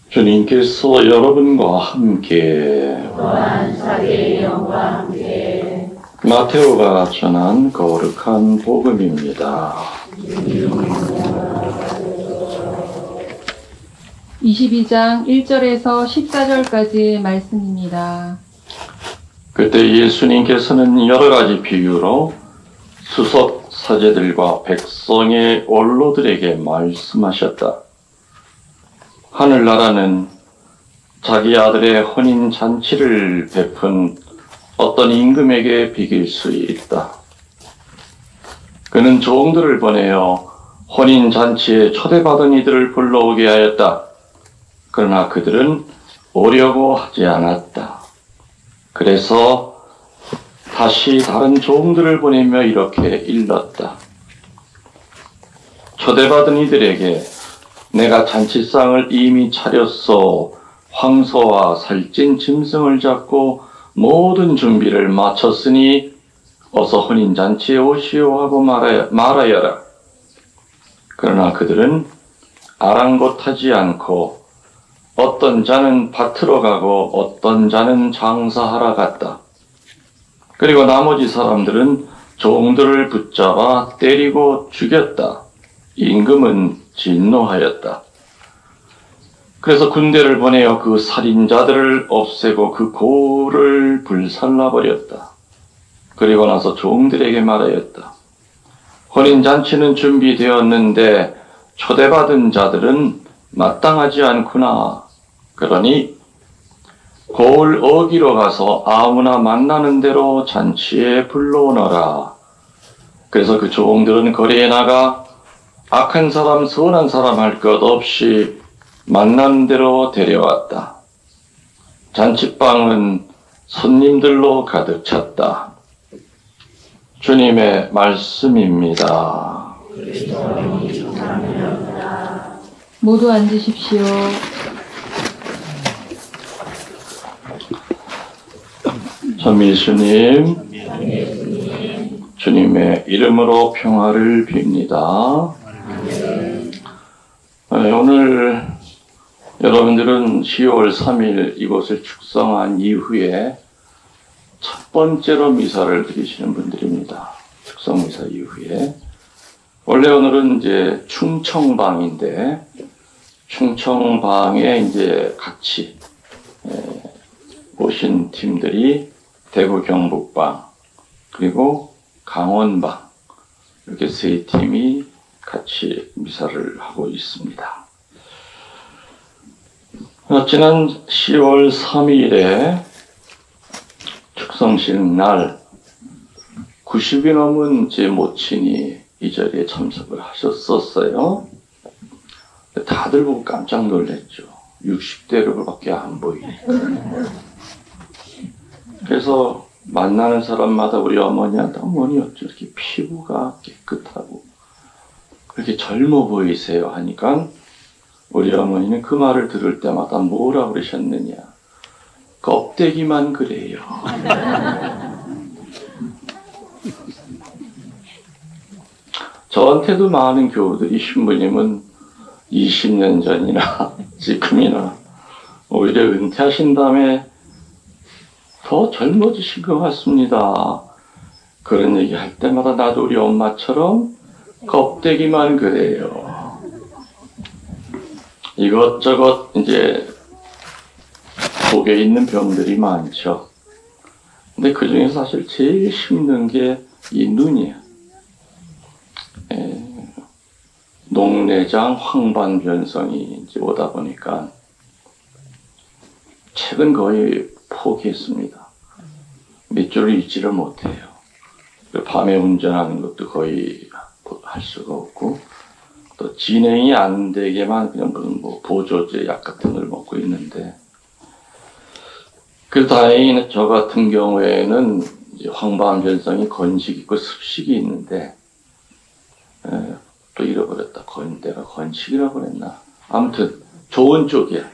주님께서 여러분과 함께 또한 자기의 영과 함께 마테오가 전한 거룩한 복음입니다. 22장 1절에서 14절까지의 말씀입니다. 그때 예수님께서는 여러 가지 비유로 수석 사제들과 백성의 원로들에게 말씀하셨다. 하늘나라는 자기 아들의 혼인 잔치를 베푼 어떤 임금에게 비길 수 있다. 그는 종들을 보내어 혼인 잔치에 초대받은 이들을 불러오게 하였다. 그러나 그들은 오려고 하지 않았다. 그래서 다시 다른 종들을 보내며 이렇게 일렀다. 초대받은 이들에게 내가 잔치상을 이미 차렸소. 황소와 살찐 짐승을 잡고 모든 준비를 마쳤으니 어서 혼인잔치에 오시오 하고 말하여라. 그러나 그들은 아랑곳하지 않고 어떤 자는 밭으로 가고 어떤 자는 장사하러 갔다. 그리고 나머지 사람들은 종들을 붙잡아 때리고 죽였다. 임금은 진노하였다. 그래서 군대를 보내어 그 살인자들을 없애고 그 고를 불살라버렸다. 그리고 나서 종들에게 말하였다. 혼인잔치는 준비되었는데 초대받은 자들은 마땅하지 않구나. 그러니 고을 어기로 가서 아무나 만나는 대로 잔치에 불러오너라. 그래서 그 종들은 거리에 나가 악한 사람, 선한 사람 할 것 없이 만나는 대로 데려왔다. 잔치방은 손님들로 가득 찼다. 주님의 말씀입니다. 모두 앉으십시오. 전미수님, 주님의 이름으로 평화를 빕니다. 오늘 여러분들은 10월 3일 이곳을 축성한 이후에 첫 번째로 미사를 드리시는 분들입니다. 축성미사 이후에. 원래 오늘은 이제 충청방인데, 충청방에 이제 같이 오신 팀들이 대구 경북방, 그리고 강원방, 이렇게 세 팀이 같이 미사를 하고 있습니다. 지난 10월 3일에 축성식 날 90이 넘은 제 모친이 이 자리에 참석을 하셨었어요. 다들 보고 깜짝 놀랐죠. 60대로밖에 안 보이니까. 그래서 만나는 사람마다 우리 어머니한테 어머니 어쩜 이렇게 피부가 깨끗하고 그렇게 젊어 보이세요 하니까 우리 어머니는 그 말을 들을 때마다 뭐라 그러셨느냐. 껍데기만 그래요. 저한테도 많은 교우들이 신부님은 20년 전이나 지금이나 오히려 은퇴하신 다음에 더 젊어지신 것 같습니다. 그런 얘기 할 때마다 나도 우리 엄마처럼 껍데기만 그래요. 이것저것 이제 속에 있는 병들이 많죠. 근데 그 중에서 사실 제일 힘든 게 이 눈이에요. 녹내장 황반변성이 이제 오다 보니까 책은 거의 포기했습니다. 몇 줄을 읽지를 못해요. 밤에 운전하는 것도 거의 할 수가 없고 또 진행이 안 되게만 그냥 뭐 보조제 약 같은 걸 먹고 있는데 그래서 다행히 저 같은 경우에는 이제 황반변성이 건식 있고 습식이 있는데 또 잃어버렸다. 내가 건식이라고 그랬나? 아무튼 좋은 쪽이야.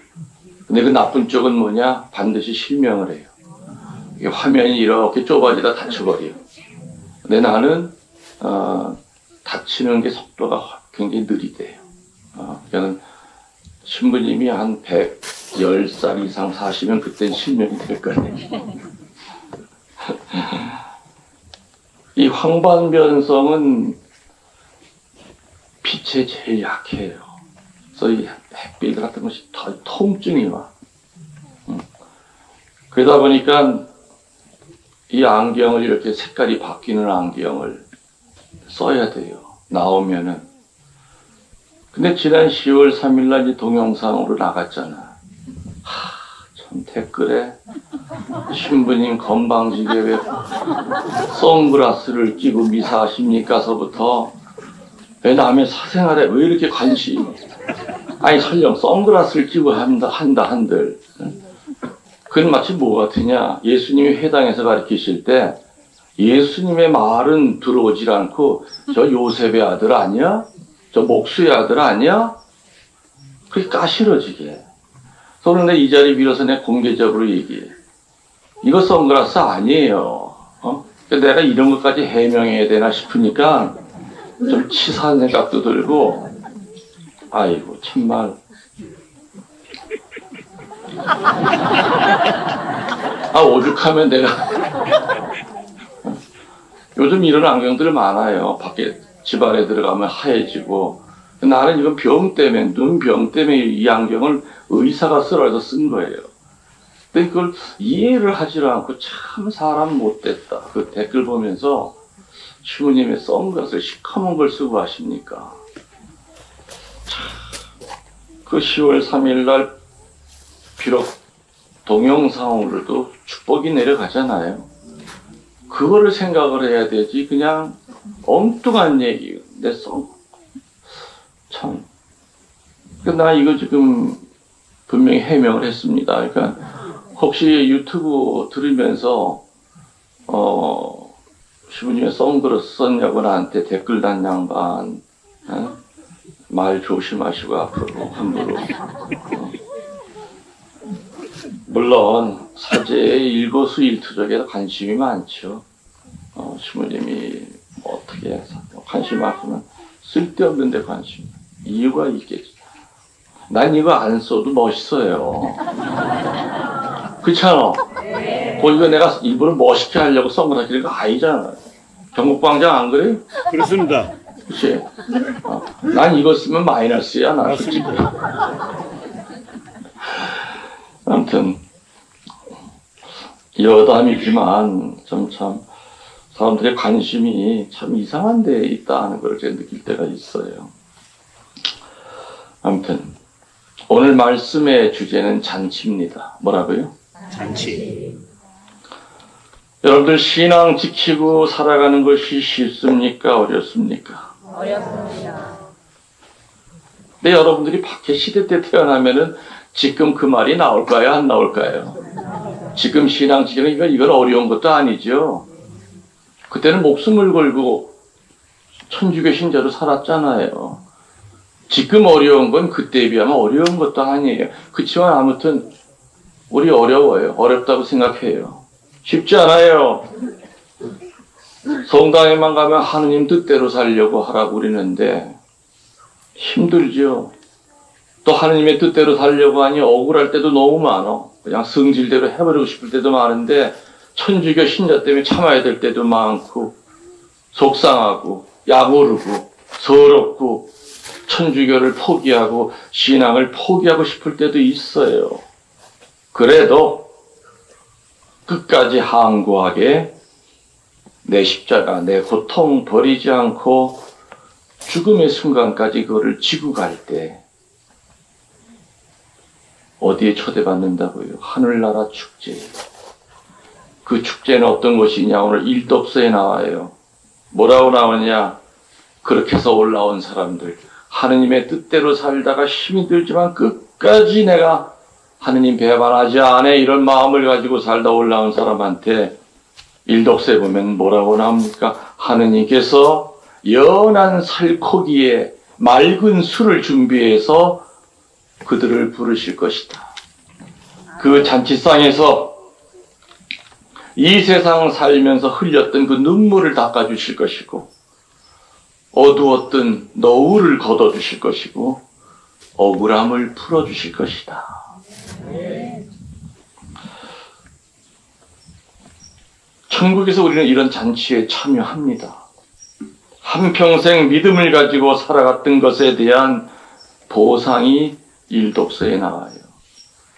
근데 그 나쁜 쪽은 뭐냐? 반드시 실명을 해요. 이게 화면이 이렇게 좁아지다 다쳐버려요. 근데 나는 다치는 게 속도가 굉장히 느리대요. 그러니까 신부님이 한 110살 이상 사시면 그땐 실명이 될 거예요. 이 황반변성은 빛에 제일 약해요. 그래서 이 햇빛 같은 것이 더 통증이 와. 그러다 보니까 이 안경을 이렇게 색깔이 바뀌는 안경을 써야 돼요. 나오면은. 근데 지난 10월 3일날 이 동영상으로 나갔잖아. 참 댓글에 신부님 건방지게 왜 선글라스를 끼고 미사하십니까?서부터 왜 남의 사생활에 왜 이렇게 관심? 아니 설령 선글라스를 끼고 한다 한들. 그건 마치 뭐 같으냐? 예수님이 회당에서 가르치실 때 예수님의 말은 들어오질 않고 저 요셉의 아들 아니야? 저 목수의 아들 아니야? 그렇게 까시러지게. 그런데 이 자리 빌어서 내가 공개적으로 얘기해. 이거 선글라스 아니에요. 내가 이런 것까지 해명해야 되나 싶으니까 좀 치사한 생각도 들고, 아이고 참말. 오죽하면 내가 요즘 이런 안경들 많아요. 밖에 집 안에 들어가면 하얘지고. 나는 이건 병 때문에, 눈병 때문에 이 안경을 의사가 쓰라고 쓴 거예요. 근데 그걸 이해를 하지를 않고 참 사람 못됐다. 그 댓글 보면서 신부님의 선글라스 시커먼 걸 쓰고 하십니까? 그 10월 3일 날 비록 동영상으로도 축복이 내려가잖아요. 그거를 생각을 해야 되지. 그냥 엉뚱한 얘기. 참. 나 이거 지금 분명히 해명을 했습니다. 그러니까 혹시 유튜브 들으면서 신부님의 선글라스 썼냐고 나한테 댓글 단 양반, 말 조심하시고 앞으로 함부로. 물론 사제의 일거수일투족에 관심이 많죠. 신부님이 뭐 어떻게 해서 관심 많으면 쓸데없는 데 관심. 이유가 있겠지. 난 이거 안 써도 멋있어요. 그렇잖아. 이거 내가 일부러 멋있게 하려고 선글라스 끼는 거 아니잖아. 경복광장 안 그래? 그렇습니다. 그치? 난 이거 쓰면 마이너스야, 나 솔직히. 아무튼 여담이지만 참 사람들의 관심이 참 이상한 데에 있다는 걸 제가 느낄 때가 있어요. 아무튼 오늘 말씀의 주제는 잔치입니다. 뭐라고요? 잔치. 여러분들 신앙 지키고 살아가는 것이 쉽습니까? 어렵습니까? 어렵습니다. 근데 여러분들이 박해 시대 때 태어나면은 지금 그 말이 나올까요? 안 나올까요? 지금 신앙 지키는 이건 어려운 것도 아니죠. 그때는 목숨을 걸고 천주교 신자로 살았잖아요. 지금 어려운 건 그때에 비하면 어려운 것도 아니에요. 그치만 아무튼 우리 어려워요. 어렵다고 생각해요. 쉽지 않아요. 성당에만 가면 하느님 뜻대로 살려고 하라고 그러는데 힘들죠. 또 하느님의 뜻대로 살려고 하니 억울할 때도 너무 많아. 그냥 성질대로 해버리고 싶을 때도 많은데 천주교 신자 때문에 참아야 될 때도 많고 속상하고 약오르고 서럽고 천주교를 포기하고 신앙을 포기하고 싶을 때도 있어요. 그래도 끝까지 항구하게 내 십자가, 내 고통 버리지 않고 죽음의 순간까지 그거를 지고 갈 때 어디에 초대받는다고요? 하늘나라 축제. 그 축제는 어떤 것이냐? 오늘 일독서에 나와요. 뭐라고 나오냐? 그렇게 해서 올라온 사람들, 하느님의 뜻대로 살다가 힘이 들지만 끝까지 내가 하느님 배반하지 않아 이런 마음을 가지고 살다 올라온 사람한테 일독서에 보면 뭐라고 나옵니까? 하느님께서 연한 살코기에 맑은 술을 준비해서 그들을 부르실 것이다. 그 잔치상에서 이 세상 살면서 흘렸던 그 눈물을 닦아주실 것이고 어두웠던 너울을 걷어주실 것이고 억울함을 풀어주실 것이다. 천국에서 우리는 이런 잔치에 참여합니다. 한평생 믿음을 가지고 살아갔던 것에 대한 보상이 일독서에 나와요.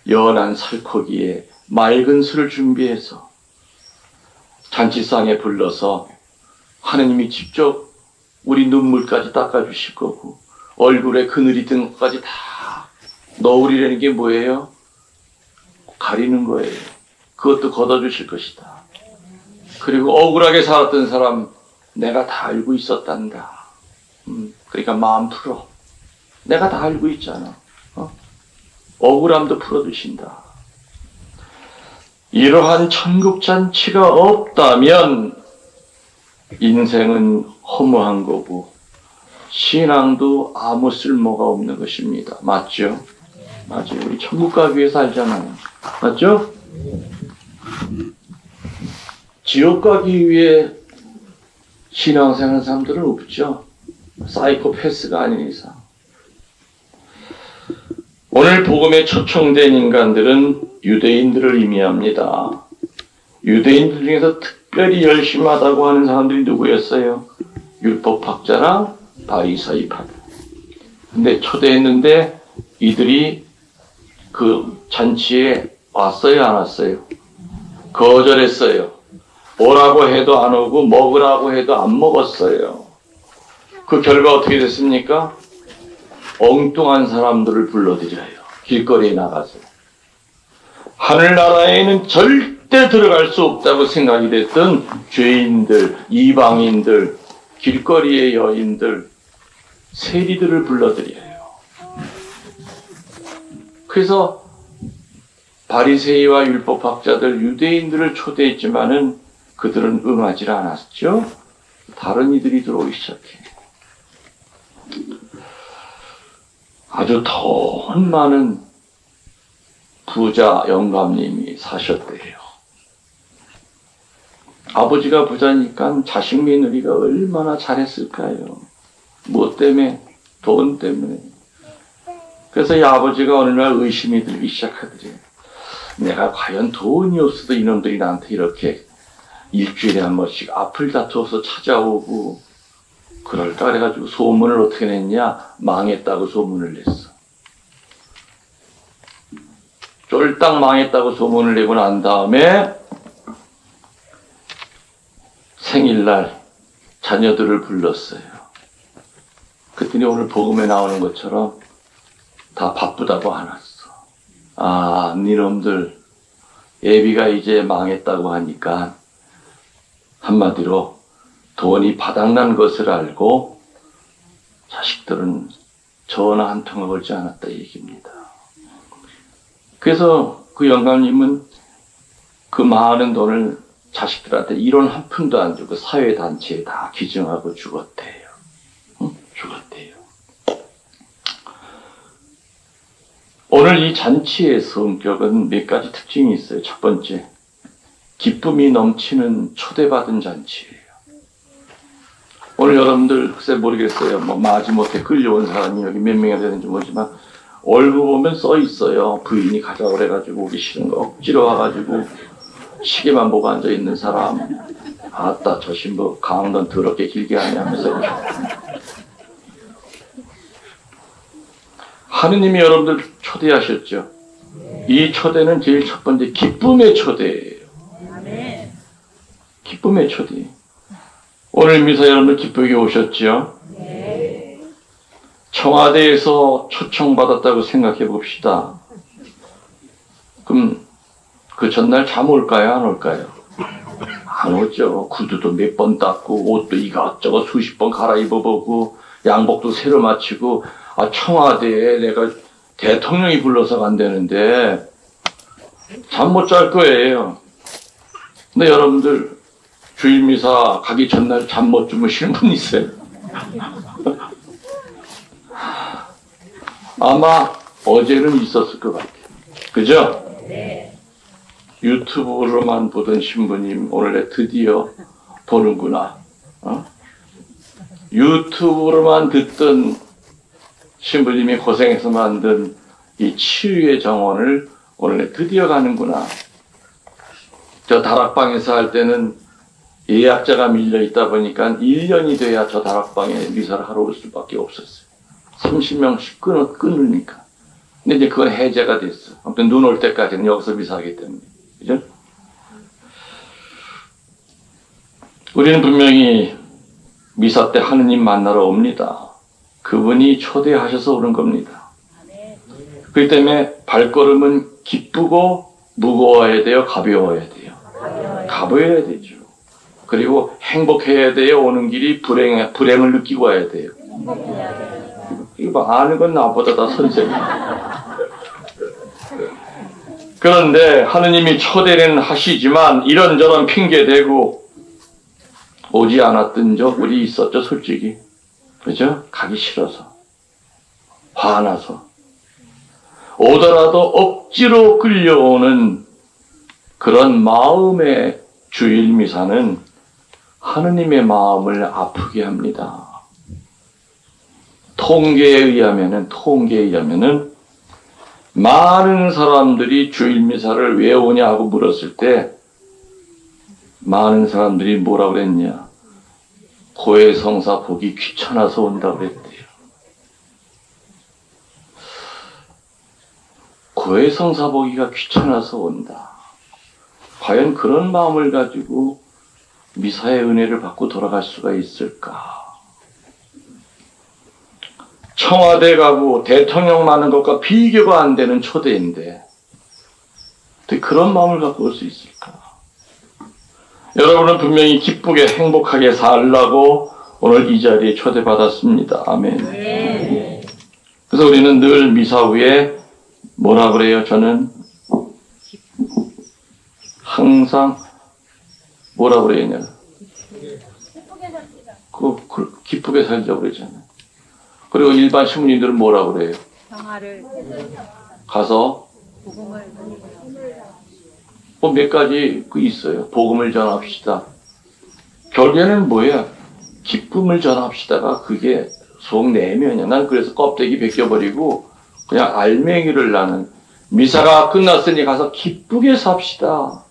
연한 살코기에 맑은 술을 준비해서 잔치상에 불러서 하느님이 직접 우리 눈물까지 닦아주실 거고 얼굴에 그늘이 든 것까지 다 너울이라는 게 뭐예요? 가리는 거예요. 그것도 걷어주실 것이다. 그리고 억울하게 살았던 사람 내가 다 알고 있었단다. 그러니까 마음 풀어. 내가 다 알고 있잖아. 억울함도 풀어주신다. 이러한 천국잔치가 없다면 인생은 허무한 거고 신앙도 아무 쓸모가 없는 것입니다. 맞죠? 맞아요. 우리 천국 가기 위해서 살잖아요. 맞죠? 지옥 가기 위해 신앙생활하는 사람들은 없죠. 사이코패스가 아닌 이상. 오늘 복음에 초청된 인간들은 유대인들을 의미합니다. 유대인들 중에서 특별히 열심하다고 하는 사람들이 누구였어요? 율법학자랑 바리사이파. 근데 초대했는데 이들이 그 잔치에 왔어요, 안 왔어요? 거절했어요. 오라고 해도 안 오고 먹으라고 해도 안 먹었어요. 그 결과 어떻게 됐습니까? 엉뚱한 사람들을 불러들여요. 길거리에 나가서. 하늘나라에는 절대 들어갈 수 없다고 생각이 됐던 죄인들, 이방인들, 길거리의 여인들, 세리들을 불러들여요. 그래서 바리새이와 율법학자들, 유대인들을 초대했지만은 그들은 응하지 않았죠. 다른 이들이 들어오기 시작해요. 아주 돈 많은 부자 영감님이 사셨대요. 아버지가 부자니까 자식 며느리가 얼마나 잘했을까요? 무엇 때문에? 돈 때문에. 그래서 이 아버지가 어느 날 의심이 들기 시작하더래요. 내가 과연 돈이 없어도 이놈들이 나한테 이렇게 일주일에 한 번씩 앞을 다투어서 찾아오고 그럴까? 그래가지고 소문을 어떻게 냈냐? 망했다고 소문을 냈어. 쫄딱 망했다고 소문을 내고 난 다음에 생일날 자녀들을 불렀어요. 그랬더니 오늘 복음에 나오는 것처럼 다 바쁘다고 안 왔어. 아, 니놈들 예비가 이제 망했다고 하니까 한마디로 돈이 바닥난 것을 알고 자식들은 전화 한 통을 걸지 않았다 이 얘기입니다. 그래서 그 영감님은 그 많은 돈을 자식들한테 1원 한 푼도 안 주고 사회단체에 다 기증하고 죽었대요. 죽었대요. 오늘 이 잔치의 성격은 몇 가지 특징이 있어요. 첫 번째, 기쁨이 넘치는 초대받은 잔치예요. 오늘 여러분들 글쎄 모르겠어요. 뭐 마지못해 끌려온 사람이 여기 몇 명이 되는지 모르지만 얼굴 보면 써 있어요. 부인이 가자고 그래가지고 오기 싫은 거 억지로 와가지고 시계만 보고 앉아 있는 사람. 아따 저 신부 강don 더럽게 길게 하냐면서. 하느님이 여러분들 초대하셨죠. 이 초대는 제일 첫 번째 기쁨의 초대예요. 기쁨의 초대. 오늘 미사 여러분들 기쁘게 오셨죠? 청와대에서 초청받았다고 생각해 봅시다. 그럼 그 전날 잠 올까요? 안 올까요? 안 오죠. 구두도 몇 번 닦고 옷도 이것저것 수십 번 갈아입어보고 양복도 새로 맞추고 아 청와대에 내가 대통령이 불러서 간다는데 잠 못 잘 거예요. 근데 여러분들 주일미사 가기 전날 잠 못 주무시는 분 있어요? 아마 어제는 있었을 것 같아요. 그죠? 네. 유튜브로만 보던 신부님 오늘에 드디어 보는구나. 유튜브로만 듣던 신부님이 고생해서 만든 이 치유의 정원을 오늘 드디어 가는구나. 저 다락방에서 할 때는 예약자가 밀려 있다 보니까 1년이 돼야 저 다락방에 미사를 하러 올 수밖에 없었어요. 30명씩 끊으니까. 근데 이제 그건 해제가 됐어. 아무튼 눈 올 때까지는 여기서 미사하기 때문에. 그죠? 우리는 분명히 미사 때 하느님 만나러 옵니다. 그분이 초대하셔서 오는 겁니다. 그렇기 때문에 발걸음은 기쁘고 무거워야 돼요? 가벼워야 돼요? 가벼워야 되죠. 그리고 행복해야 돼요? 오는 길이 불행을 느끼고 와야 돼요? 이거 아는 건 나보다 다 선생님. 그런데 하느님이 초대는 하시지만 이런저런 핑계대고 오지 않았던 적 우리 있었죠, 솔직히. 그죠? 가기 싫어서. 화나서. 오더라도 억지로 끌려오는 그런 마음의 주일 미사는 하느님의 마음을 아프게 합니다. 통계에 의하면은 많은 사람들이 주일 미사를 왜 오냐고 물었을 때 많은 사람들이 뭐라고 그랬냐? 고해성사 보기 귀찮아서 온다고 그랬대요. 고해성사 보기가 귀찮아서 온다. 과연 그런 마음을 가지고 미사의 은혜를 받고 돌아갈 수가 있을까? 청와대 가고 대통령 많은 것과 비교가 안 되는 초대인데 어떻게 그런 마음을 갖고 올 수 있을까? 여러분은 분명히 기쁘게 행복하게 살라고 오늘 이 자리에 초대받았습니다. 아멘. 네. 그래서 우리는 늘 미사 후에 뭐라 그래요? 저는 항상 뭐라 그래야 기쁘게 살자고 그러잖아요. 그리고 일반 신부님들은 뭐라 그래요? 평화를 가서 복음을 뭐 몇 가지 있어요. 복음을 전합시다. 결국에는 뭐야? 기쁨을 전합시다가 그게 속 내면이야. 난 그래서 껍데기 벗겨버리고 그냥 알맹이를 나는 미사가 끝났으니 가서 기쁘게 삽시다.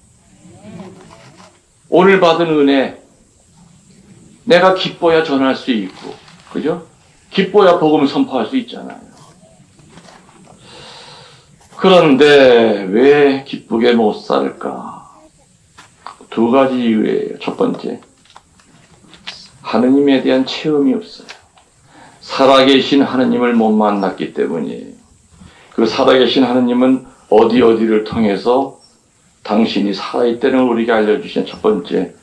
오늘 받은 은혜 내가 기뻐야 전할 수 있고, 그죠? 기뻐야 복음을 선포할 수 있잖아요. 그런데 왜 기쁘게 못 살까? 두 가지 이유예요. 첫 번째, 하느님에 대한 체험이 없어요. 살아계신 하느님을 못 만났기 때문이에요. 그 살아계신 하느님은 어디를 통해서 당신이 살아있다는 걸 우리에게 알려주신 첫 번째,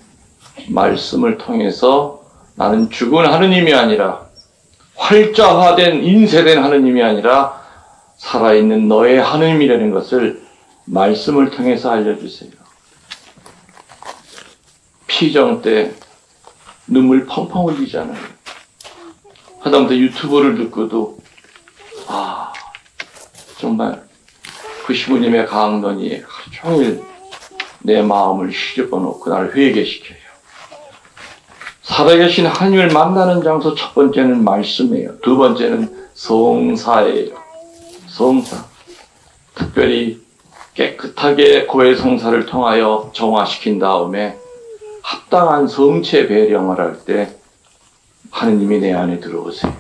말씀을 통해서 나는 죽은 하느님이 아니라 활자화된 인쇄된 하느님이 아니라 살아있는 너의 하느님이라는 것을 말씀을 통해서 알려주세요. 피정 때 눈물 펑펑 흘리잖아요. 하다못해 유튜브를 듣고도 정말 그 시부님의 강론이 하루 종일 내 마음을 휘저어 놓고 나를 회개시켜요. 살아계신 하느님을 만나는 장소 첫 번째는 말씀이에요. 두 번째는 성사예요. 성사. 특별히 깨끗하게 고해성사를 통하여 정화시킨 다음에 합당한 성체 배령을 할 때 하느님이 내 안에 들어오세요.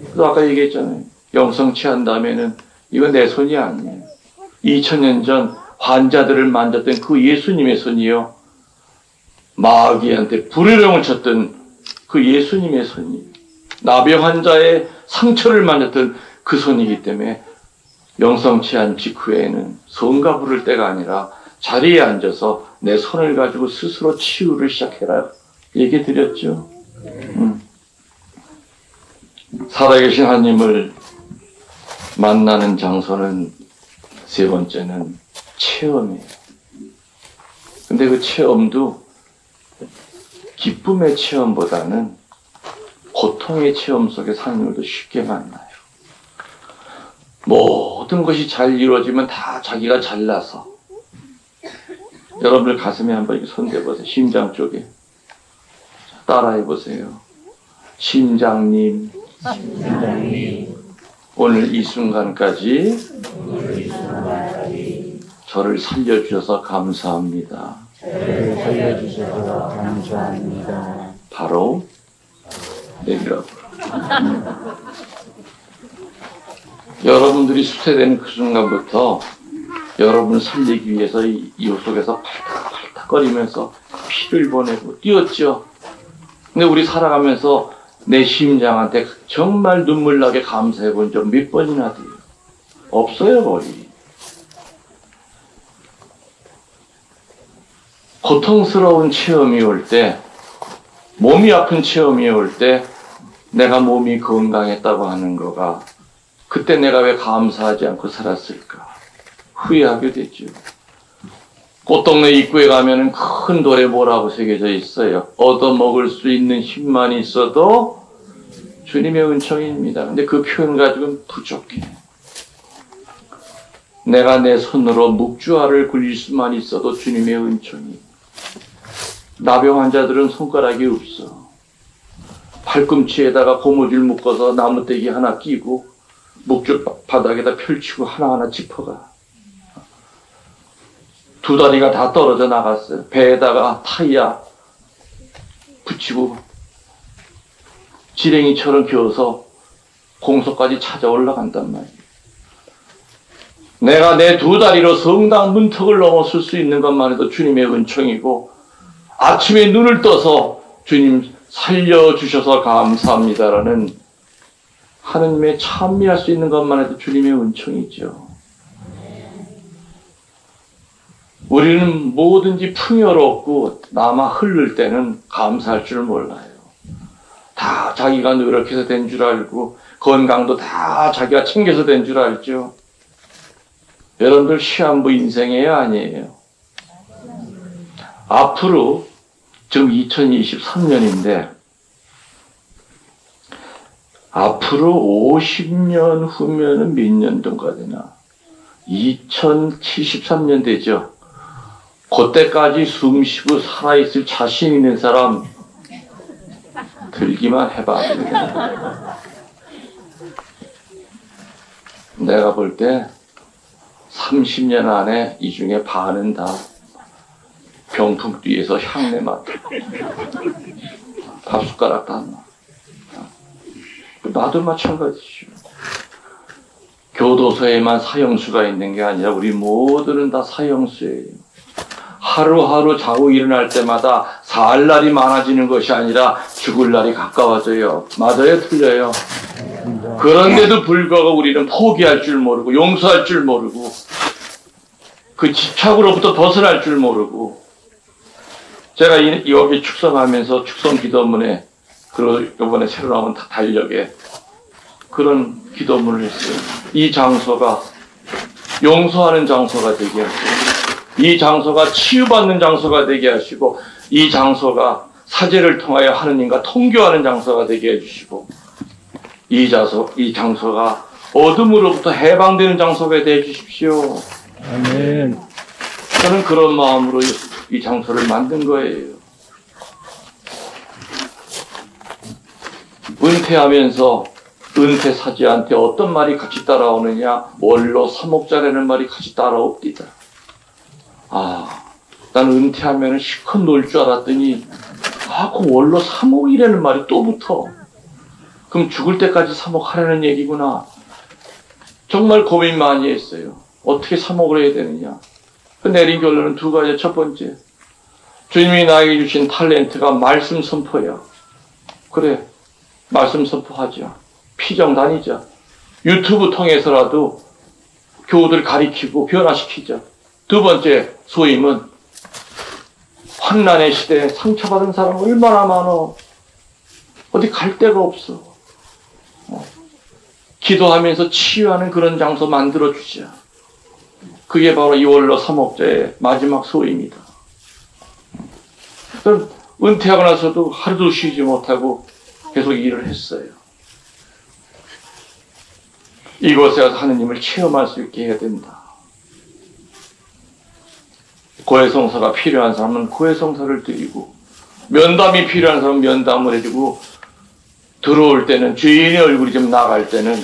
그래서 아까 얘기했잖아요. 영성 취한 다음에는 이건 내 손이 아니에요. 2000년 전 환자들을 만졌던 그 예수님의 손이요. 마귀한테 불의령을 쳤던 그 예수님의 손이 나비 환자의 상처를 만졌던 그 손이기 때문에 영성 취한 직후에는 성가 부를 때가 아니라 자리에 앉아서 내 손을 가지고 스스로 치유를 시작해라. 얘기 드렸죠. 살아계신 하나님을 만나는 장소는 세 번째는 체험이에요. 근데 그 체험도 기쁨의 체험보다는 고통의 체험 속에 하나님을 더 쉽게 만나요. 모든 것이 잘 이루어지면 다 자기가 잘나서. 여러분들 가슴에 한번 이렇게 손대보세요. 심장 쪽에. 따라해보세요. 심장님, 오늘 이 순간까지 저를 살려주셔서 감사합니다. 저를 살려주셔서 감사합니다. 바로 내리라고. 여러분들이 수세되는 그 순간부터 여러분을 살리기 위해서 이 속에서 팔딱팔딱거리면서 피를 보내고 뛰었죠. 근데 우리 살아가면서 내 심장한테 정말 눈물나게 감사해 본 적 몇 번이나 돼요. 없어요, 거의. 고통스러운 체험이 올 때, 몸이 아픈 체험이 올 때, 내가 몸이 건강했다고 하는 거가, 그때 내가 왜 감사하지 않고 살았을까? 후회하게 되죠. 꽃동네 입구에 가면은 큰 돌에 뭐라고 새겨져 있어요. 얻어먹을 수 있는 힘만 있어도 주님의 은총입니다. 근데 그 표현 가지고는 부족해. 내가 내 손으로 묵주알을 굴릴 수만 있어도 주님의 은총이. 나병 환자들은 손가락이 없어. 팔꿈치에다가 고무줄 묶어서 나무떼기 하나 끼고 묵주 바닥에다 펼치고 하나하나 짚어가. 두 다리가 다 떨어져 나갔어요. 배에다가 타이야 붙이고 지렁이처럼 기어서 공소까지 찾아 올라간단 말이에요. 내가 내 두 다리로 성당 문턱을 넘어설 수 있는 것만 해도 주님의 은총이고, 아침에 눈을 떠서 주님 살려주셔서 감사합니다라는 하느님의 찬미할 수 있는 것만 해도 주님의 은총이죠. 우리는 뭐든지 풍요롭고 남아 흐를 때는 감사할 줄 몰라요. 다 자기가 노력해서 된 줄 알고 건강도 다 자기가 챙겨서 된 줄 알죠. 여러분들 시한부 인생이에요, 아니에요? 앞으로 지금 2023년인데 앞으로 50년 후면은 몇 년도가 되나? 2073년 되죠. 그때까지 숨쉬고 살아있을 자신 있는 사람 들기만 해봐. 내가 볼 때 30년 안에 이 중에 반은 다 병풍 뒤에서 향내 맡아. 밥숟가락 다 안 나. 나도 마찬가지죠. 교도소에만 사형수가 있는 게 아니라 우리 모두는 다 사형수예요. 하루하루 자고 일어날 때마다 살 날이 많아지는 것이 아니라 죽을 날이 가까워져요. 맞아요? 틀려요? 그런데도 불구하고 우리는 포기할 줄 모르고 용서할 줄 모르고 그 집착으로부터 벗어날 줄 모르고. 제가 여기 축성하면서 축성 기도문에 그리고 이번에 새로 나온 달력에 그런 기도문을 했어요. 이 장소가 용서하는 장소가 되게 하시고, 이 장소가 치유받는 장소가 되게 하시고, 이 장소가 사제를 통하여 하느님과 통교하는 장소가 되게 해주시고, 이 장소가 어둠으로부터 해방되는 장소가 되어 주십시오. 아멘. 저는 그런 마음으로 이 장소를 만든 거예요. 은퇴하면서 은퇴 사제한테 어떤 말이 같이 따라오느냐? 원로 3억짜리라는 말이 같이 따라옵니다. 난 은퇴하면 실컷 놀 줄 알았더니 그 원로 3억이라는 말이 또 붙어. 그럼 죽을 때까지 3억 하라는 얘기구나. 정말 고민 많이 했어요. 어떻게 3억을 해야 되느냐. 내린 결론은 두 가지. 첫 번째, 주님이 나에게 주신 탤런트가 말씀 선포야. 그래, 말씀 선포하자. 피정 다니자. 유튜브 통해서라도 교우들 가리키고 변화시키자. 두 번째 소임은 환난의 시대에 상처받은 사람 얼마나 많어. 어디 갈 데가 없어. 기도하면서 치유하는 그런 장소 만들어주자. 그게 바로 이 원로 3억자의 마지막 소임이다. 은퇴하고 나서도 하루도 쉬지 못하고 계속 일을 했어요. 이곳에 와서 하느님을 체험할 수 있게 해야 된다. 고해성사가 필요한 사람은 고해성사를 드리고, 면담이 필요한 사람은 면담을 해주고, 들어올 때는 죄인의 얼굴이 좀 나갈 때는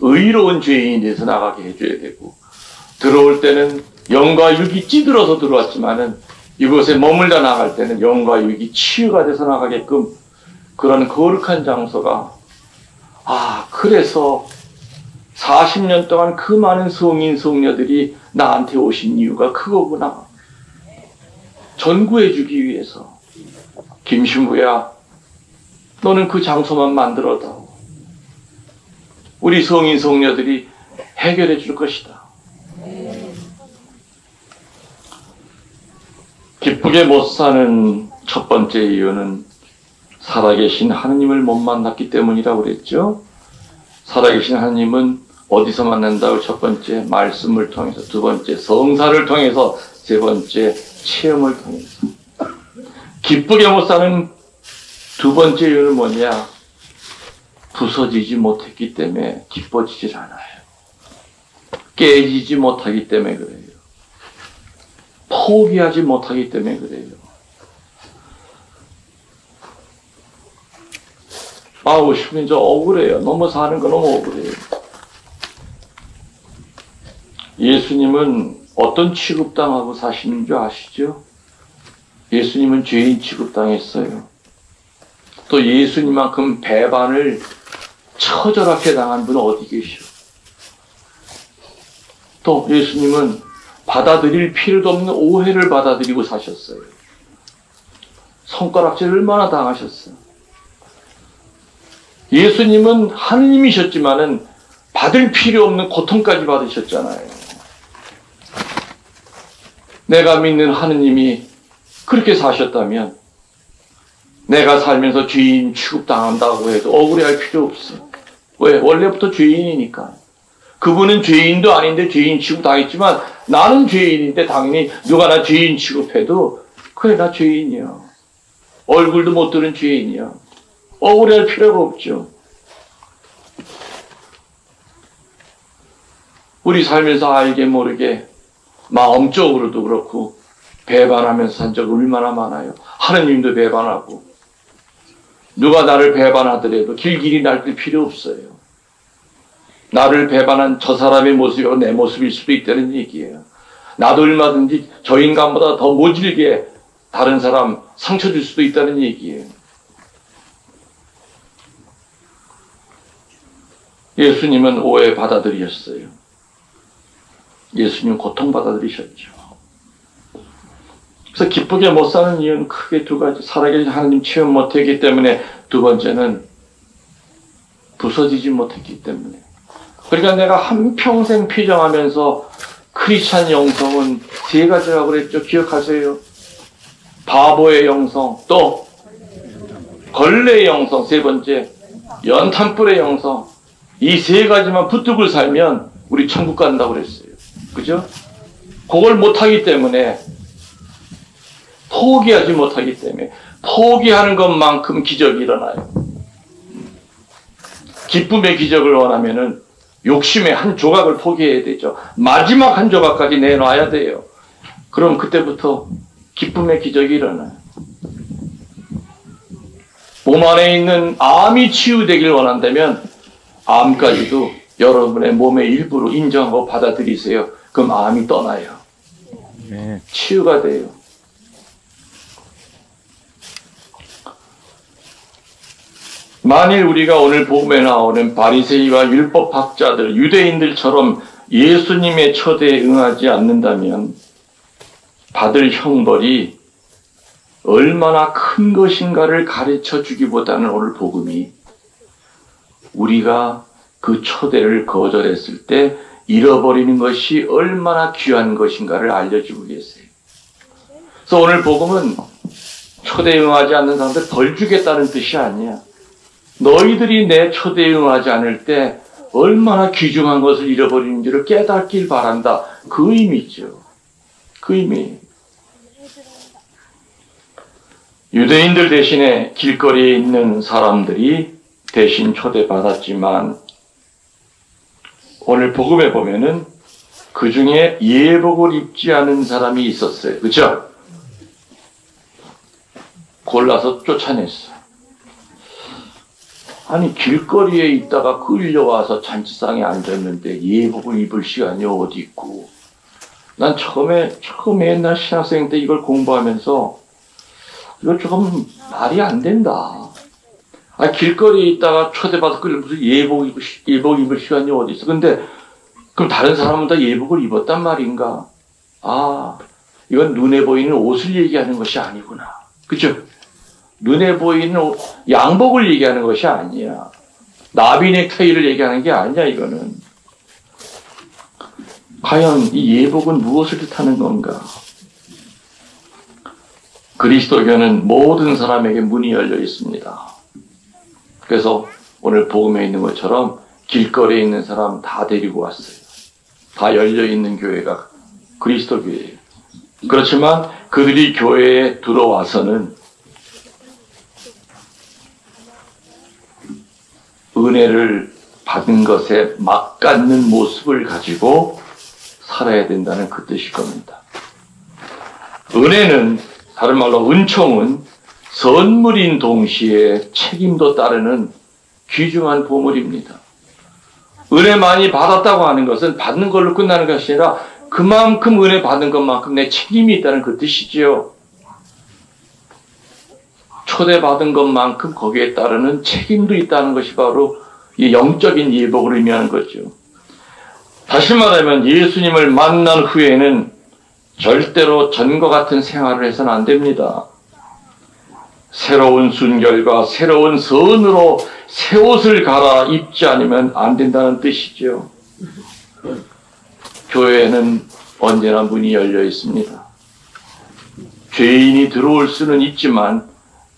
의로운 죄인이 돼서 나가게 해줘야 되고, 들어올 때는 영과 육이 찌들어서 들어왔지만은 이곳에 머물다 나갈 때는 영과 육이 치유가 돼서 나가게끔 그런 거룩한 장소가, 그래서 40년 동안 그 많은 성인 성녀들이 나한테 오신 이유가 그거구나. 전구해 주기 위해서. 김신부야, 너는 그 장소만 만들어다오. 우리 성인 성녀들이 해결해 줄 것이다. 기쁘게 못 사는 첫 번째 이유는 살아계신 하느님을 못 만났기 때문이라고 그랬죠. 살아계신 하느님은 어디서 만난다고? 첫 번째 말씀을 통해서, 두 번째 성사를 통해서, 세 번째 체험을 통해서. 기쁘게 못 사는 두 번째 이유는 뭐냐? 부서지지 못했기 때문에 기뻐지질 않아요. 깨지지 못하기 때문에 그래요. 포기하지 못하기 때문에 그래요. 싶으면 저 억울해요. 너무 사는 거 너무 억울해요. 예수님은 어떤 취급당하고 사시는 줄 아시죠? 예수님은 죄인 취급당했어요. 또 예수님만큼 배반을 처절하게 당한 분은 어디 계셔? 또 예수님은 받아들일 필요도 없는 오해를 받아들이고 사셨어요. 손가락질 얼마나 당하셨어요. 예수님은 하느님이셨지만은 받을 필요 없는 고통까지 받으셨잖아요. 내가 믿는 하느님이 그렇게 사셨다면 내가 살면서 죄인 취급당한다고 해도 억울해할 필요 없어. 왜? 원래부터 죄인이니까. 그분은 죄인도 아닌데 죄인 취급당했지만 나는 죄인인데 당연히 누가 나 죄인 취급해도 그래, 나 죄인이야. 얼굴도 못 들은 죄인이야. 억울해할 필요가 없죠. 우리 살면서 알게 모르게 마음적으로도 그렇고 배반하면서 산 적 얼마나 많아요. 하느님도 배반하고 누가 나를 배반하더라도 길길이 날릴 필요 없어요. 나를 배반한 저 사람의 모습이 내 모습일 수도 있다는 얘기예요. 나도 얼마든지 저 인간보다 더 모질게 다른 사람 상처 줄 수도 있다는 얘기예요. 예수님은 오해 받아들이셨어요. 예수님 고통 받아들이셨죠. 그래서 기쁘게 못 사는 이유는 크게 두 가지. 살아계신 하나님 체험 못했기 때문에, 두 번째는 부서지지 못했기 때문에. 그러니까 내가 한평생 피정하면서 크리스찬 영성은 세 가지라고 그랬죠. 기억하세요. 바보의 영성, 또 걸레의 영성, 세 번째 연탄불의 영성. 이 세 가지만 붙들고 살면 우리 천국 간다고 그랬어요. 그죠? 그걸 못하기 때문에, 포기하지 못하기 때문에, 포기하는 것만큼 기적이 일어나요. 기쁨의 기적을 원하면은 욕심의 한 조각을 포기해야 되죠. 마지막 한 조각까지 내놔야 돼요. 그럼 그때부터 기쁨의 기적이 일어나요. 몸 안에 있는 암이 치유되길 원한다면 암까지도 여러분의 몸의 일부로 인정하고 받아들이세요. 그럼 암이 떠나요. 네. 치유가 돼요. 만일 우리가 오늘 복음에 나오는 바리새인과 율법학자들, 유대인들처럼 예수님의 초대에 응하지 않는다면 받을 형벌이 얼마나 큰 것인가를 가르쳐 주기보다는 오늘 복음이 우리가 그 초대를 거절했을 때 잃어버리는 것이 얼마나 귀한 것인가를 알려주고 계세요. 그래서 오늘 복음은 초대에 응하지 않는 사람들 벌 주겠다는 뜻이 아니야. 너희들이 내 초대에 응하지 않을 때 얼마나 귀중한 것을 잃어버리는지를 깨닫길 바란다. 그 의미죠. 그 의미. 유대인들 대신에 길거리에 있는 사람들이 대신 초대받았지만 오늘 복음에 보면은 그 중에 예복을 입지 않은 사람이 있었어요. 그렇죠? 골라서 쫓아냈어요. 아니 길거리에 있다가 끌려와서 잔치상에 앉았는데 예복을 입을 시간이 어디 있고. 난 처음에 옛날 신학생 때 이걸 공부하면서 이거 조금 말이 안 된다. 아 길거리에 있다가 초대받아서 끌려 무슨 예복 입을 시간이 어디 있어. 근데 그럼 다른 사람은 다 예복을 입었단 말인가? 아 이건 눈에 보이는 옷을 얘기하는 것이 아니구나. 그죠? 눈에 보이는 양복을 얘기하는 것이 아니야. 나비 넥타이를 얘기하는 게 아니야, 이거는. 과연 이 예복은 무엇을 뜻하는 건가? 그리스도교는 모든 사람에게 문이 열려 있습니다. 그래서 오늘 복음에 있는 것처럼 길거리에 있는 사람 다 데리고 왔어요. 다 열려 있는 교회가 그리스도교회예요. 그렇지만 그들이 교회에 들어와서는 은혜를 받은 것에 막갖는 모습을 가지고 살아야 된다는 그 뜻일 겁니다. 은혜는, 다른 말로 은총은 선물인 동시에 책임도 따르는 귀중한 보물입니다. 은혜 많이 받았다고 하는 것은 받는 걸로 끝나는 것이 아니라 그만큼 은혜 받은 것만큼 내 책임이 있다는 그 뜻이지요. 초대받은 것만큼 거기에 따르는 책임도 있다는 것이 바로 이 영적인 예복을 의미하는 거죠. 다시 말하면 예수님을 만난 후에는 절대로 전과 같은 생활을 해서는 안 됩니다. 새로운 순결과 새로운 선으로 새 옷을 갈아입지 않으면 안 된다는 뜻이죠. 교회에는 언제나 문이 열려 있습니다. 죄인이 들어올 수는 있지만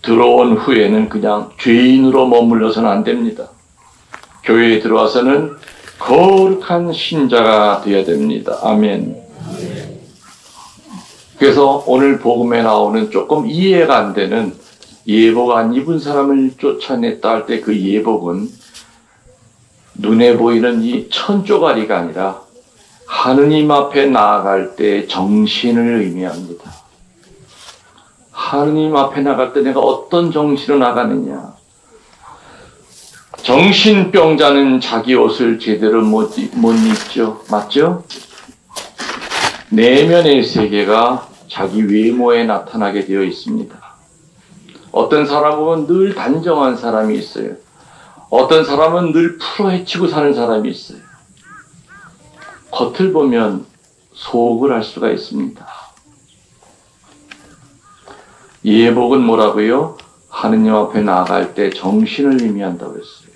들어온 후에는 그냥 죄인으로 머물러서는 안 됩니다. 교회에 들어와서는 거룩한 신자가 되어야 됩니다. 아멘. 그래서 오늘 복음에 나오는 조금 이해가 안 되는 예복 안 입은 사람을 쫓아냈다 할 때 그 예복은 눈에 보이는 이 천조가리가 아니라 하느님 앞에 나아갈 때 정신을 의미합니다. 하느님 앞에 나갈 때 내가 어떤 정신으로 나가느냐. 정신병자는 자기 옷을 제대로 못 입죠. 맞죠? 내면의 세계가 자기 외모에 나타나게 되어 있습니다. 어떤 사람은 늘 단정한 사람이 있어요. 어떤 사람은 늘 풀어헤치고 사는 사람이 있어요. 겉을 보면 속을 알 수가 있습니다. 예복은 뭐라고요? 하느님 앞에 나아갈 때 정신을 의미한다고 했어요.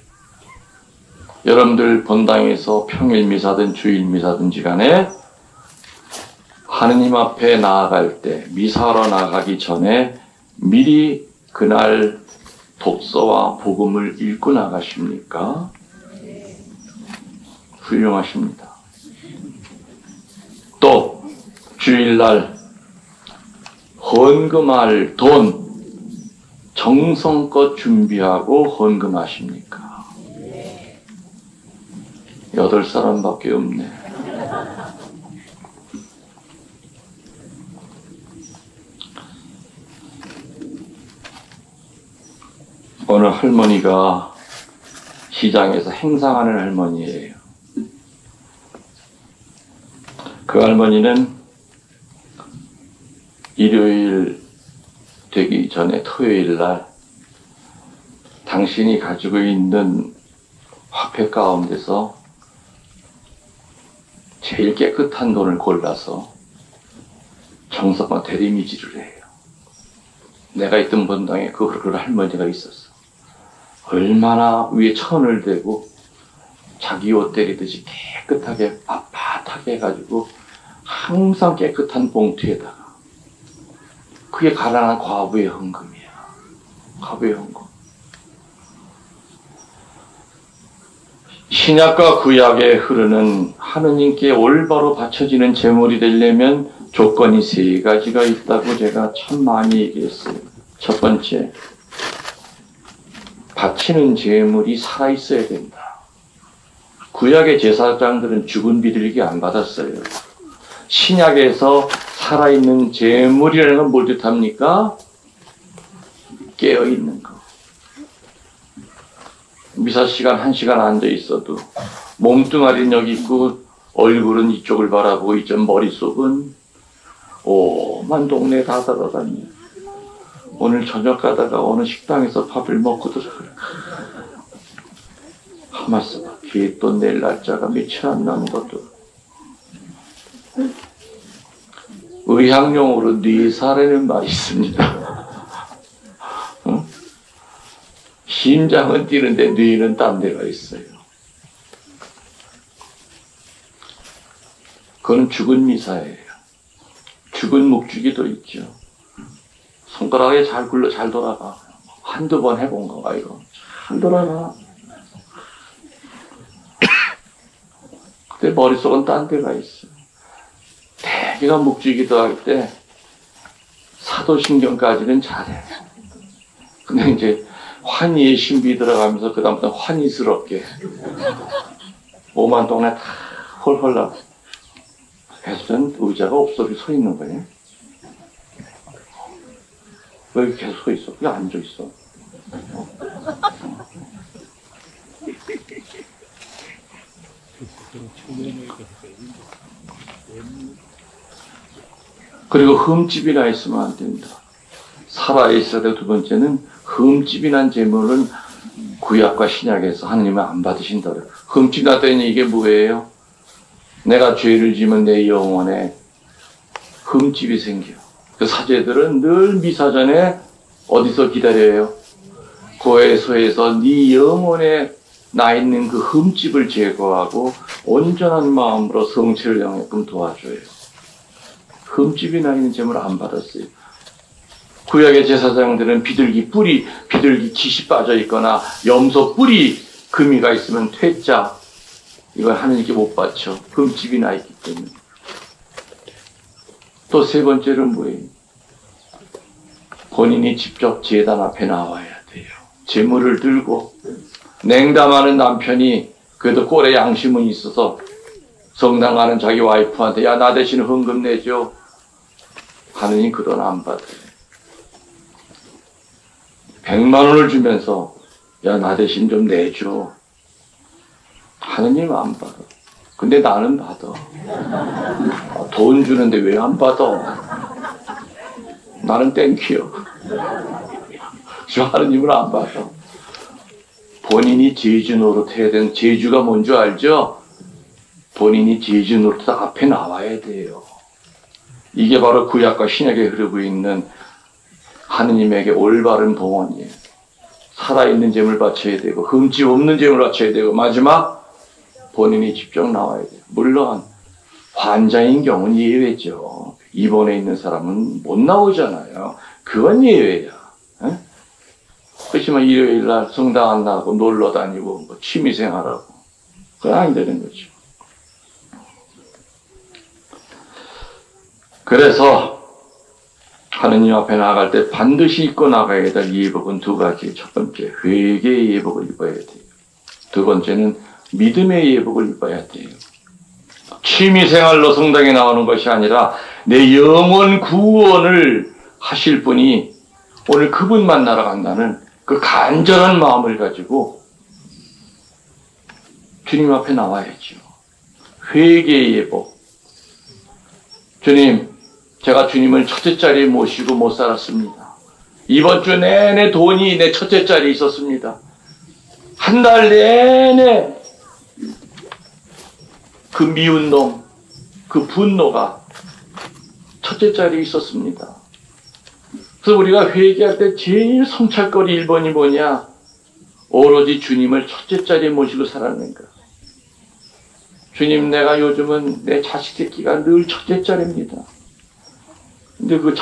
여러분들 본당에서 평일 미사든 주일 미사든지 간에 하느님 앞에 나아갈 때 미사하러 나가기 전에 미리 그날 독서와 복음을 읽고 나가십니까? 훌륭하십니다. 또 주일날 헌금할 돈 정성껏 준비하고 헌금하십니까? 8사람밖에 없네. 어느 할머니가 시장에서 행상하는 할머니예요. 그 할머니는 일요일 되기 전에 토요일 날 당신이 가지고 있는 화폐 가운데서 제일 깨끗한 돈을 골라서 정성껏 대리미질을 해요. 내가 있던 본당에 그런 할머니가 있었어. 얼마나 위에 천을 대고 자기 옷 때리듯이 깨끗하게 빳빳하게 해가지고 항상 깨끗한 봉투에다가 그게 가난한 과부의 헌금이야. 과부의 헌금. 신약과 구약에 흐르는 하느님께 올바로 바쳐지는 제물이 되려면 조건이 3가지가 있다고 제가 참 많이 얘기했어요. 첫 번째, 바치는 제물이 살아있어야 된다. 구약의 제사장들은 죽은 비둘기 안 받았어요. 신약에서 살아있는 제물이라는 건 뭘 뜻합니까? 깨어있는 거. 미사 시간 1시간 앉아 있어도 몸뚱아리는 여기 있고 얼굴은 이쪽을 바라보고 이쪽 머릿속은 오만 동네 다 돌아다니. 오늘 저녁 가다가 어느 식당에서 밥을 먹고 들어가요. 하마스 걔또 내일 날짜가 며칠 안 남은 것도. 의학용어로 뇌사라는 말이 있습니다. 어? 심장은 뛰는데 뇌는 딴 데가 있어요. 그건 죽은 미사예요. 죽은 묵주기도 있죠. 손가락에 잘 굴러 잘 돌아가. 한두 번 해본 거가 이거. 잘 돌아가. 근데 머릿속은 딴 데가 있어. 대개가 묵주기도 할 때 사도신경까지는 잘해. 근데 이제 환희의 신비 들어가면서 그다음부터 환희스럽게 오만 동네 다 헐헐 나. 그래서 저는 의자가 없어 서 있는 거예요. 왜 이렇게 계속 서 있어? 왜 앉아 있어? 그리고 흠집이나 있으면 안 된다. 살아있어야 될 두 번째는 흠집이 난 재물은 구약과 신약에서 하느님은 안 받으신다. 흠집 났다니 이게 뭐예요? 내가 죄를 지면 내 영혼에 흠집이 생겨. 그 사제들은 늘 미사 전에 어디서 기다려요? 고해소에서 네 영혼에 나 있는 그 흠집을 제거하고 온전한 마음으로 성체를 향하게끔 도와줘요. 흠집이 나 있는 재물을 안 받았어요. 구약의 제사장들은 비둘기 깃이 빠져 있거나 염소 뿌리 금이가 있으면 퇴짜. 이걸 하느님께 못 바쳐. 흠집이 나 있기 때문에. 또 세 번째는 뭐예요? 본인이 직접 제단 앞에 나와야 돼요. 재물을 들고 냉담하는 남편이 그래도 꼴에 양심은 있어서 성당 가는 자기 와이프한테 야, 나 대신 헌금 내줘. 하느님 그 돈 안 받아요. 100만 원을 주면서 야, 나 대신 좀 내줘. 하느님 안 받아. 근데 나는 받아. 돈 주는데 왜 안 받아? 나는 땡큐요. 저 하느님을 안 받아. 본인이 제주 노릇해야 되는, 제주가 뭔지 알죠? 본인이 제주 노릇 앞에 나와야 돼요. 이게 바로 구약과 신약에 흐르고 있는 하느님에게 올바른 봉헌이에요. 살아있는 재물 바쳐야 되고 흠집 없는 재물 바쳐야 되고 마지막 본인이 직접 나와야 돼요. 물론 환자인 경우는 예외죠. 입원해 있는 사람은 못 나오잖아요. 그건 예외야. 에? 그렇지만 일요일날 성당 안 나가고 놀러 다니고 뭐 취미생활하고 그건 안 되는 거죠. 그래서 하느님 앞에 나아갈 때 반드시 입고 나가야 될 예복은 두 가지. 첫 번째, 회개의 예복을 입어야 돼요. 두 번째는 믿음의 예복을 입어야 돼요. 취미생활로 성당에 나오는 것이 아니라 내 영혼 구원을 하실 분이 오늘 그분 만나러 간다는 그 간절한 마음을 가지고 주님 앞에 나와야죠. 회개의 예복. 주님, 제가 주님을 첫째 자리에 모시고 못 살았습니다. 이번 주 내내 돈이 내 첫째 자리에 있었습니다. 한 달 내내 그 미운 놈, 그 분노가 첫째 자리에 있었습니다. 그래서 우리가 회개할 때 제일 성찰거리 1번이 뭐냐? 오로지 주님을 첫째 자리에 모시고 살아내는 것. 주님, 내가 요즘은 내 자식 새끼가 늘 첫째 자리입니다. 근데 그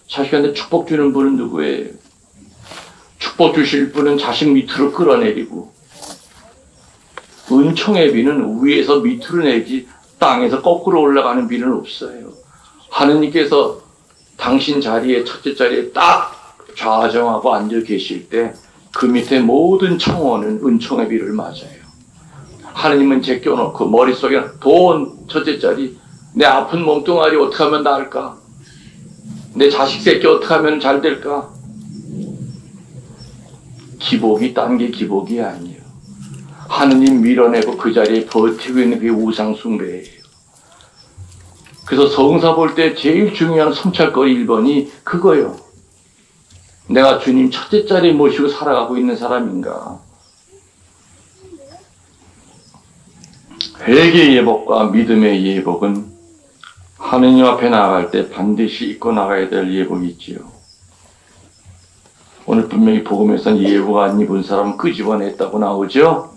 자식한테 축복 주는 분은 누구예요? 축복 주실 분은 자식 밑으로 끌어내리고, 은총의 비는 위에서 밑으로 내지 땅에서 거꾸로 올라가는 비는 없어요. 하느님께서 당신 자리에, 첫째 자리에 딱 좌정하고 앉아 계실 때 그 밑에 모든 청원은 은총의 비를 맞아요. 하느님은 제껴놓고 머릿속에 돈, 첫째 자리, 내 아픈 몸뚱아리 어떻게 하면 나을까? 내 자식 새끼 어떻게 하면 잘 될까? 기복이 딴 게 기복이 아니에요. 하느님 밀어내고 그 자리에 버티고 있는 그게 우상숭배예요. 그래서 성사 볼 때 제일 중요한 성찰거리 1번이 그거요. 내가 주님 첫째 자리에 모시고 살아가고 있는 사람인가. 회개의 예복과 믿음의 예복은 하느님 앞에 나아갈 때 반드시 입고 나가야 될 예복이 있지요. 오늘 분명히 복음에서는 예복 안 입은 사람은 끄집어냈다고 나오죠.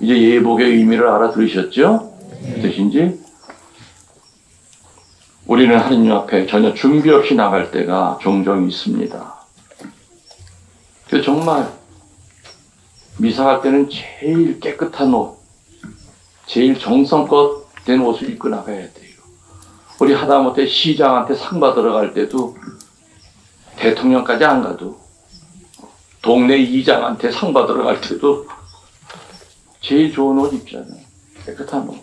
이제 예복의 의미를 알아들으셨죠? 뜻인지? 우리는 하느님 앞에 전혀 준비 없이 나갈 때가 종종 있습니다. 그래서 정말 미사 갈 때는 제일 깨끗한 옷, 제일 정성껏 된 옷을 입고 나가야 돼요. 우리 하다못해 시장한테 상 받으러 갈 때도 대통령까지 안 가도 동네 이장한테 상 받으러 갈 때도 제일 좋은 옷 입잖아요. 깨끗한 옷.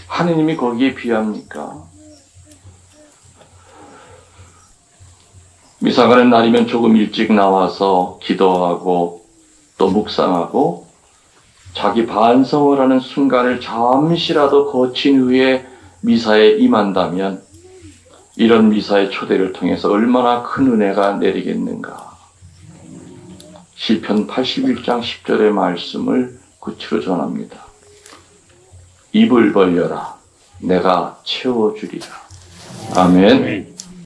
하느님이 거기에 비합니까? 미사 가는 날이면 조금 일찍 나와서 기도하고 또 묵상하고 자기 반성을 하는 순간을 잠시라도 거친 후에 미사에 임한다면 이런 미사의 초대를 통해서 얼마나 큰 은혜가 내리겠는가. 시편 81장 10절의 말씀을 구체로 전합니다. 입을 벌려라. 내가 채워주리라. 아멘.